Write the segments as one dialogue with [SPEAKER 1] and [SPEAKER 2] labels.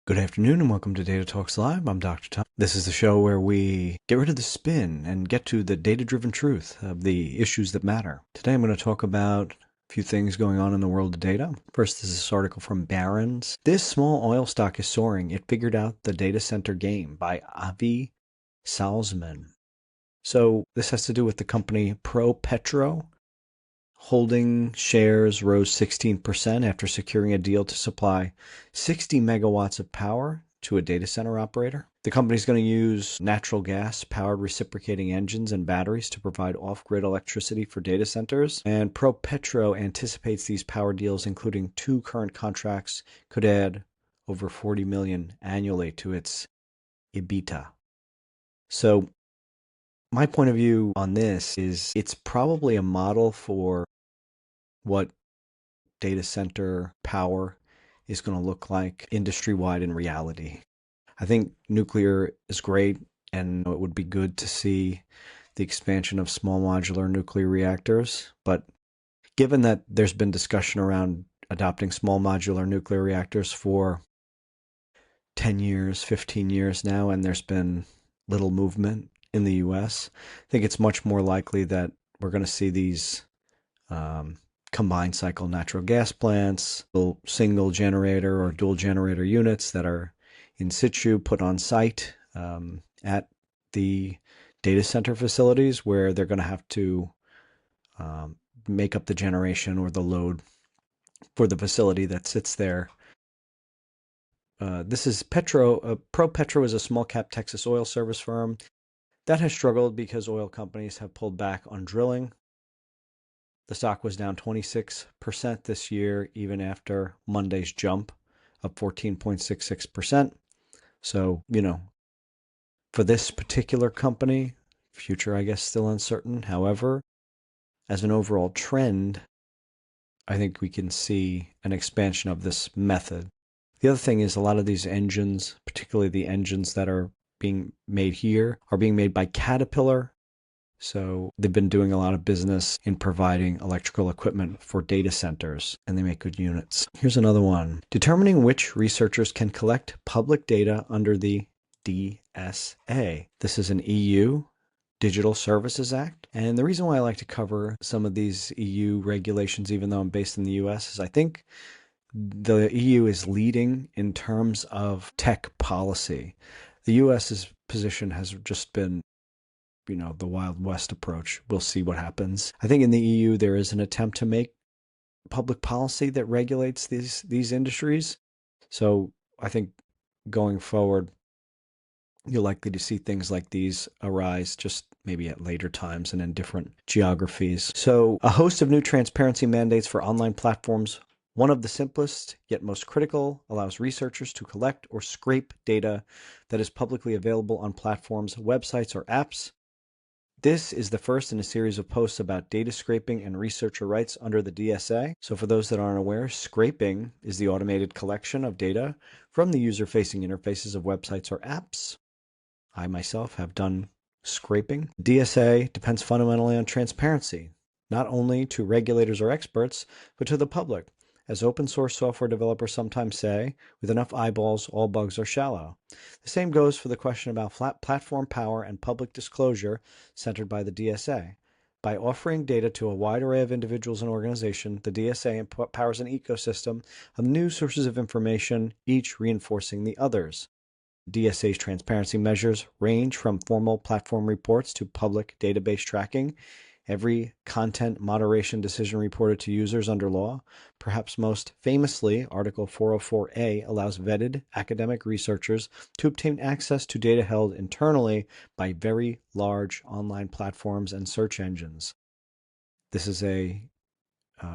[SPEAKER 1] Good afternoon and welcome to Data Talks Live. I'm Dr. Tom. This is the show where we get rid of the spin and get to the data-driven truth of the issues that matter. Today I'm going to talk about a few things going on in the world of data. First is this article from Barron's. This small oil stock is soaring. It figured out the data center game by Avi Salzman. So this has to do with the company ProPetro. Holding shares rose 16% after securing a deal to supply 60 megawatts of power to a data center operator. The company is going to use natural gas-powered reciprocating engines and batteries to provide off-grid electricity for data centers. And ProPetro anticipates these power deals, including 2 current contracts, could add over $40 million annually to its EBITDA. So my point of view on this is it's probably a model for what data center power is going to look like industry-wide in reality. I think nuclear is great, and it would be good to see the expansion of small modular nuclear reactors. But given that there's been discussion around adopting small modular nuclear reactors for 10 years, 15 years now, and there's been little movement in the US, I think it's much more likely that we're going to see these combined cycle natural gas plants, single generator or dual generator units that are in situ put on site at the data center facilities where they're going to have to make up the generation or the load for the facility that sits there. This is Petro. ProPetro is a small cap Texas oil service firm that has struggled because oil companies have pulled back on drilling. The stock was down 26% this year, even after Monday's jump of 14.66%. So, for this particular company, future, I guess, still uncertain. However, as an overall trend, I think we can see an expansion of this method. The other thing is a lot of these engines, particularly the engines that are being made here, are being made by Caterpillar. So they've been doing a lot of business in providing electrical equipment for data centers, and they make good units. Here's another one. Determining which researchers can collect public data under the DSA. This is an EU Digital Services Act. And the reason why I like to cover some of these EU regulations, even though I'm based in the US, is I think the EU is leading in terms of tech policy. The US's position has just been the Wild West approach. We'll see what happens. I think in the EU, there is an attempt to make public policy that regulates these industries. So I think going forward, you're likely to see things like these arise just maybe at later times and in different geographies. So a host of new transparency mandates for online platforms. One of the simplest, yet most critical, allows researchers to collect or scrape data that is publicly available on platforms, websites, or apps. This is the first in a series of posts about data scraping and researcher rights under the DSA. So for those that aren't aware, scraping is the automated collection of data from the user-facing interfaces of websites or apps. I myself have done scraping. DSA depends fundamentally on transparency, not only to regulators or experts, but to the public. As open source software developers sometimes say, with enough eyeballs, all bugs are shallow. The same goes for the question about flat platform power and public disclosure centered by the DSA. By offering data to a wide array of individuals and organizations, the DSA empowers an ecosystem of new sources of information, each reinforcing the others. DSA's transparency measures range from formal platform reports to public database tracking. Every content moderation decision reported to users under law. Perhaps most famously, Article 404A allows vetted academic researchers to obtain access to data held internally by very large online platforms and search engines. This is a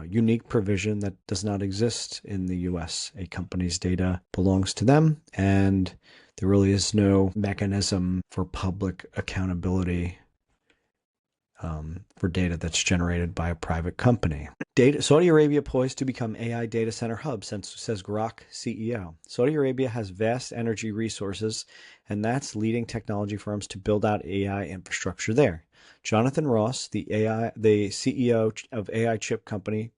[SPEAKER 1] unique provision that does not exist in the US. A company's data belongs to them, and there really is no mechanism for public accountability for data that's generated by a private company. Saudi Arabia poised to become AI data center hub, says Grok CEO. Saudi Arabia has vast energy resources, and that's leading technology firms to build out AI infrastructure there. Jonathan Ross, the CEO of AI chip company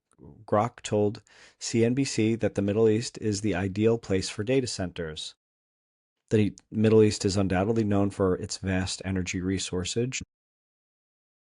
[SPEAKER 1] Grok, told CNBC that the Middle East is the ideal place for data centers. The Middle East is undoubtedly known for its vast energy resources.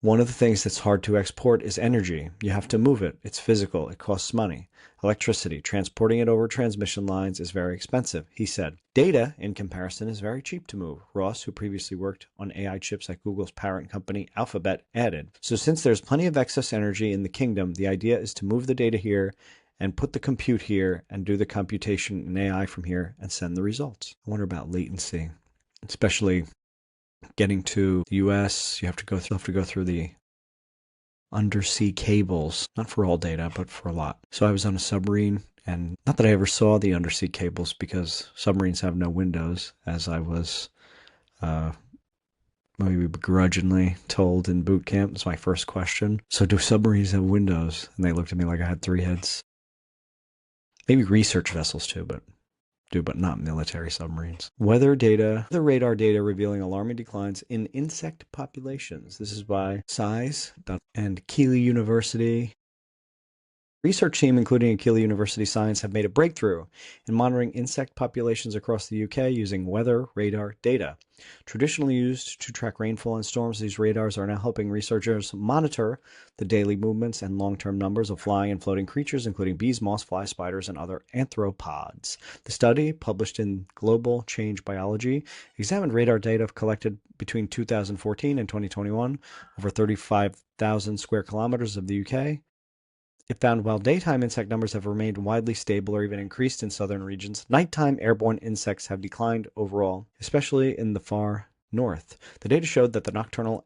[SPEAKER 1] One of the things that's hard to export is energy. You have to move it. It's physical. It costs money. Electricity, transporting it over transmission lines is very expensive, he said. Data, in comparison, is very cheap to move. Ross, who previously worked on AI chips at Google's parent company Alphabet, added. So since there's plenty of excess energy in the kingdom, the idea is to move the data here and put the compute here and do the computation in AI from here and send the results. I wonder about latency, especially getting to the US. You have to go through the undersea cables, not for all data, but for a lot. So I was on a submarine, and not that I ever saw the undersea cables because submarines have no windows, as I was maybe begrudgingly told in boot camp. That's my first question. So do submarines have windows? And they looked at me like I had three heads. Maybe research vessels too, but not military submarines. Weather data, the radar data revealing alarming declines in insect populations. This is by Size and Keele University. Research team, including Keele University Science, have made a breakthrough in monitoring insect populations across the UK using weather radar data. Traditionally used to track rainfall and storms, these radars are now helping researchers monitor the daily movements and long-term numbers of flying and floating creatures, including bees, moss flies, spiders, and other arthropods. The study, published in Global Change Biology, examined radar data collected between 2014 and 2021 over 35,000 square kilometers of the UK. It found while daytime insect numbers have remained widely stable or even increased in southern regions, nighttime airborne insects have declined overall, especially in the far north. The data showed that the nocturnal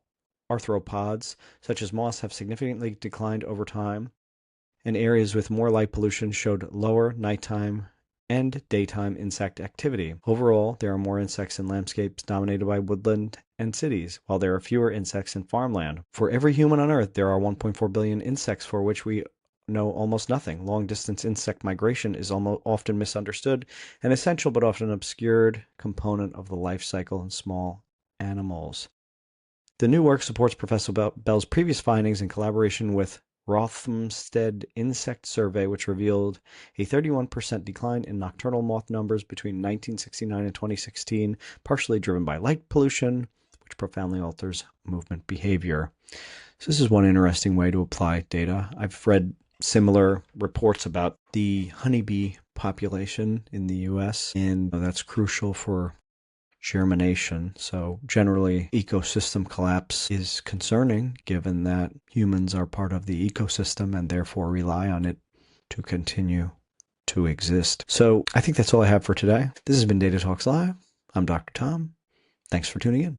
[SPEAKER 1] arthropods, such as moths, have significantly declined over time, and areas with more light pollution showed lower nighttime and daytime insect activity. Overall, there are more insects in landscapes dominated by woodland and cities, while there are fewer insects in farmland. For every human on Earth, there are 1.4 billion insects for which we know almost nothing. Long-distance insect migration is often misunderstood, an essential but often obscured component of the life cycle in small animals. The new work supports Professor Bell's previous findings in collaboration with Rothamsted Insect Survey, which revealed a 31% decline in nocturnal moth numbers between 1969 and 2016, partially driven by light pollution, which profoundly alters movement behavior. So this is one interesting way to apply data. I've read similar reports about the honeybee population in the US, and that's crucial for germination. So generally, ecosystem collapse is concerning given that humans are part of the ecosystem and therefore rely on it to continue to exist. So I think that's all I have for today. This has been Data Talks Live. I'm Dr. Tom. Thanks for tuning in.